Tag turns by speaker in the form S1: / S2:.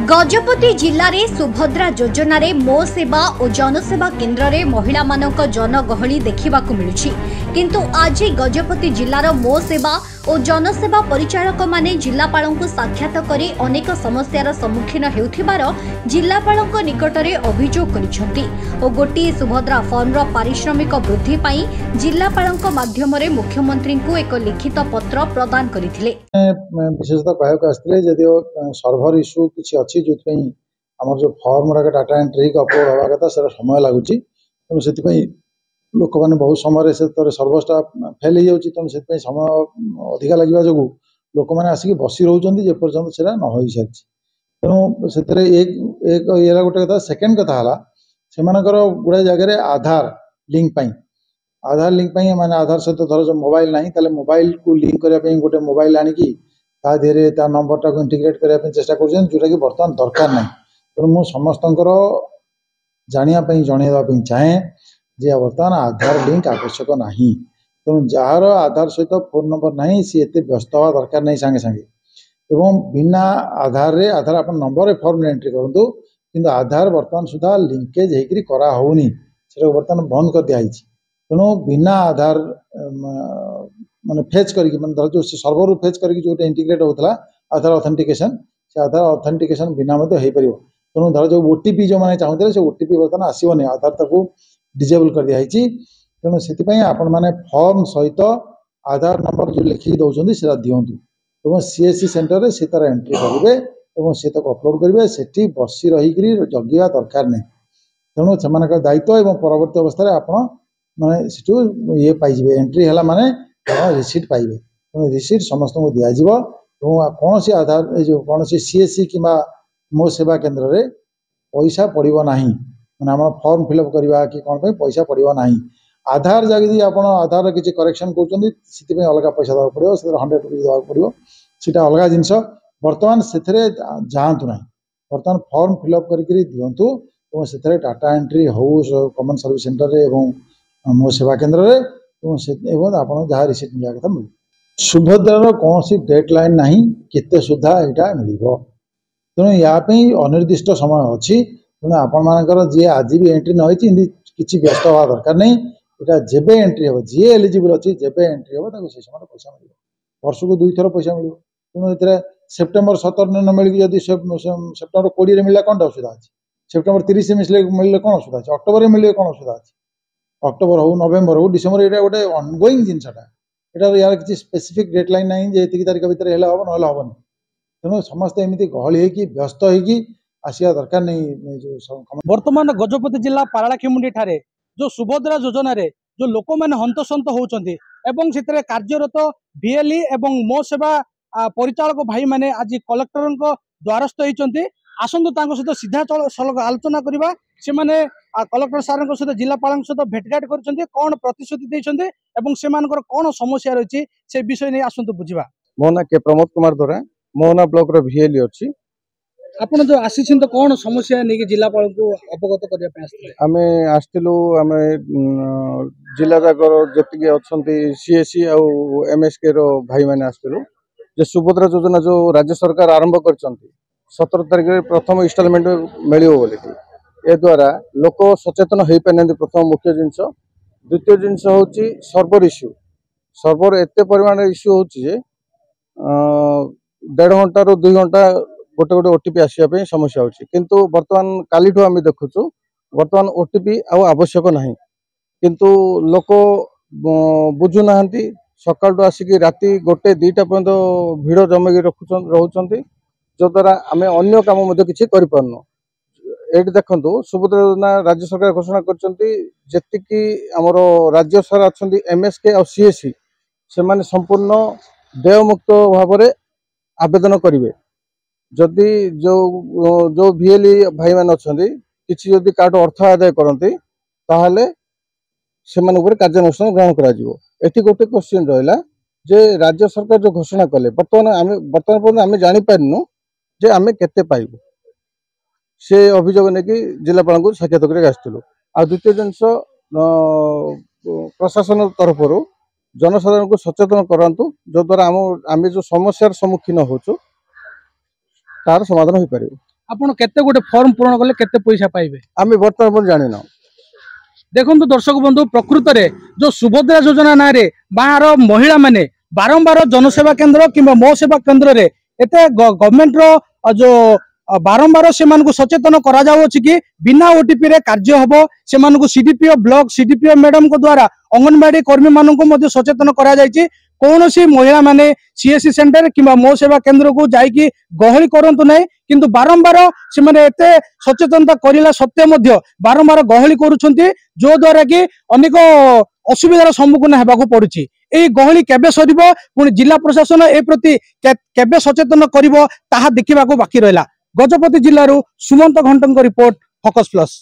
S1: गजपति जिले में सुभद्रा योजना रे मो सेवा और जनसेवा केन्द्र रे महिला मानक जनगहली देखा मिलुछि। किंतु आज गजपति जिलार मो सेवा और जनसेवा परिचालक माने जिलापाल को साक्षात करी अनेक समस्यार सम्मुखीन हेउथिबार जिलापाल निकट में अभियोग करिसेंति और गोटे सुभद्रा फॉर्म पारिश्रमिक वृद्धि पाई जिलापाल माध्यम रे मुख्यमंत्री को एक लिखित पत्र प्रदान करथिले।
S2: विशेषतः कहक आसते जदिव सर्भर इश्यू किसी अच्छी जो आम जो फॉर्म डाटा एंट्री अपलोड हवा कथा से समय लगुच तेणु से लोक मैंने बहुत समय सर्वरटा फेल हो तेणु से समय अधिका लगे जो लोक मैंने आसिक बसी रोच जेपर्यंत से न हो सारी तेणु से एक ये गोटे कथा सेकेंड कथा से गुड़ा जगह आधार लिंक मैंने आधार सहित धर जो मोबाइल ना ताले मोबाइल को लिंक करने गोटे मोबाइल आणिकी ता देहरे ता नंबर टाक इंटीग्रेट करने चेष्टा कर जोटा कि बर्तमान दरकार ना तेणु मुझे समस्त जानापी जनवाई चाहे जे बर्तमान आधार लिंक आवश्यक ना तेणु जार आधार सहित फोन नंबर ना सी एत व्यस्त हवा दरकार नहीं सांगे सांगे एवं बिना आधार रे आधार आप नंबर फॉर्म एंट्री करूँ कि आधार बर्तमान सुधा लिंकेज होनी से बर्तमान बंद कर दिखाई तेणु बिना आधार माने फेच करके मतलब जो सर्वर फेच करके जो इंटीग्रेट होता आधार ऑथेंटिकेशन से आधार ऑथेंटिकेशन बिना हो पार तेणु धर जो ओटीपी जो मैंने चाहते से ओटीपी बर्तमान आसोनी आधार ताको डिजेबल कर दिखाई तेणु से आपण मैंने फॉर्म सहित आधार नंबर जो लिखिक दौरान से दिंतु और सीएससी सेंटर में सी तार एंट्री करेंगे और सी तक अपलोड करेंगे से बसी रहीकि जगिया दरकार नहीं तेणु से दायित्व और परवर्त अवस्था आपड़ माने सेठू ये पाइबे एंट्री है माने रिसीट पाइबे तेणु रिसीट समस्त को दिज्व कौन सी आधार जो कौन सी सीएससी कि मो सेवा केन्द्र में पैसा पड़ो ना मैंने आम फॉर्म फिलअप करवा कि कौन पैसा पड़ो ना आधार जगह आप आधार किसी करेक्शन कर अलग पैसा देवा पड़ो से 100 रुपीज देवा पड़ो सीटा अलग जिनस बर्तमान से जातु ना बर्तमान फॉर्म फिलअप करके दिंतु और से डाटा एंट्री हो कॉमन सर्विस सेंटर में मो सेवा केन्द्र में आप जहाँ रिसीट मिला कथा मिल सुभद्रार कौन सी डेडलाइन ना केते सुधा यहाँ मिल तेणु यापी अनिर्दिष्ट समय अच्छी तेणु आपण मानकर जी आज भी एंट्री नहीं किसी व्यस्त हवा दरकार नहीं यहाँ जेबे एंट्री हम जी एलिजिबल अच्छी जेबे एंट्री हम से समय पैसा मिल वर्ष को 2 थर पैसा मिल तेणु ये सेप्टेम्बर 17 न मिल जब सेप्टेम्बर 20 मिलला कौन असुविधा अच्छी सेप्टेम्बर 30 मिले कौन असुविधा अच्छी अक्टोबर मिले कौन असुविधा अच्छी अक्टोबर हो नवेम्बर हो डिसेम्बर ये गोटे ऑनगोइंग जिनसा यहाँ यार किसी स्पेसिफिक डेडलाइन ना जे तारीख भितर हम ना हेनी तेणु समस्ते एमती गहली होगी व्यस्त होगी आसिया दरकार नहीं जो
S3: वर्तमान गजपति जिला पारालाखेमुंडी ठारे जो सुभद्रा योजना रे जो लोक मैंने हंतसंत होउचंती एवं से कार्यरत बीएलई एवं मो सेवा परिचालक भाई मैंने आज कलेक्टर द्वारस्थ होती आसतु सहित सीधा सलग आलोचना करवा से माने कलेक्टर सार सहित जिलापाल सहित भेटघाट कर कौन प्रतिश्रुति देते से कौन समस्या रही से विषय नहीं आसतु बुझा।
S4: मो ना के प्रमोद कुमार द्वारा मोहना ब्लॉक रो भिएली अछि
S3: आपण जो आसी तो कौन समस्या नहीं जिलापाल को अवगत करने
S4: आम आसलु आम जिला जाकर जी अच्छा सीएससी आउ एमएसके रो भाई मैंने आसलु जे सुभद्रा योजना जो राज्य सरकार आरंभ कर 17 तारिख प्रथम इन्स्टॉलमेंट मिल बोली ए द्वारा लोक सचेतन हो पारे प्रथम मुख्य जिनस द्वितीय जिनस हूँ सर्वर इश्यू सर्वर एत परिमाण इश्यू हूँ 1.5 घंटा रू 2 घंटा गोटे गोटे ओटीपी आसापी समस्या होची किंतु वर्तमान कालीठू आम देखुचु वर्तमान ओटीपी आवश्यक ना किंतु लोक बुझुना सकाळू आसिक राति 1-2टा पर्यंत भिड़ जमैक रोचंती जो द्वारा आम अन्य काम किसी करूँ ये देखु सुभद्रा योजना राज्य सरकार घोषणा करती आमर राज्य सारा अच्छा एमएसके और सीएससी से माने संपूर्ण देयमुक्त भाव में आवेदन करेंगे जदि जो जो भिएलई भाई मान अच्छा किसी जदि कार्ड अर्थ आदाय करते ताहले से कार्यानुष्ठान ग्रहण कर गोटे क्वेश्चन रहा जे राज्य सरकार जो घोषणा कले बर्तमान पर्यटन आम जापारू जे आम केते पाइबू से अभियोग नहीं जिलापाल को साक्षात करलु आ द्वितीय जिनस प्रशासन तरफ जनसाधारण को सचेतन करातु जो द्वारा आम जो समस्यार सम्मुखीन होचु तार समाधान हो पारे।
S3: आपण केते गोटे फॉर्म पूरण कले केते पैसा पाइबे
S4: आम बर्तमान जानी ना।
S3: देखो दर्शक बंधु प्रकृत में जो सुभद्रा योजना ना रे बाहर महिला माने बारंबार जनसेवा केंद्र कि मो सेवा केंद्र रे एते गवर्नमेंट रो जो बारंबार से सचेतन करा जाउछि कि बिना ओटीपी रे कार्य हबो से सीडीपीओ ब्लॉक सीडीपीओ मैडम को द्वारा अंगनवाड़ी कर्मी मानक मध्य सचेतन करा जायछि। कौन सी महिला माने सीएससी सेंटर कि मो सेवा केंद्र को जाइकी गहली करंतु नहीं किंतु बारंबार से माने एते सचेतनता करिला सत्य मध्य बारंबार गहली करूछंती जो द्वारा कि अनेक असुविधार सम्मुखीन हेबाकू पड़ुछि। एई गहली केबे सरिबो पुणी जिला प्रशासन ए प्रति केबे सचेतन करिवो ताहा देखिबाकू बाकी रहला। गजपति जिल्लारू सुमंत घंटଙ୍କ रिपोर्ट फोकस प्लस।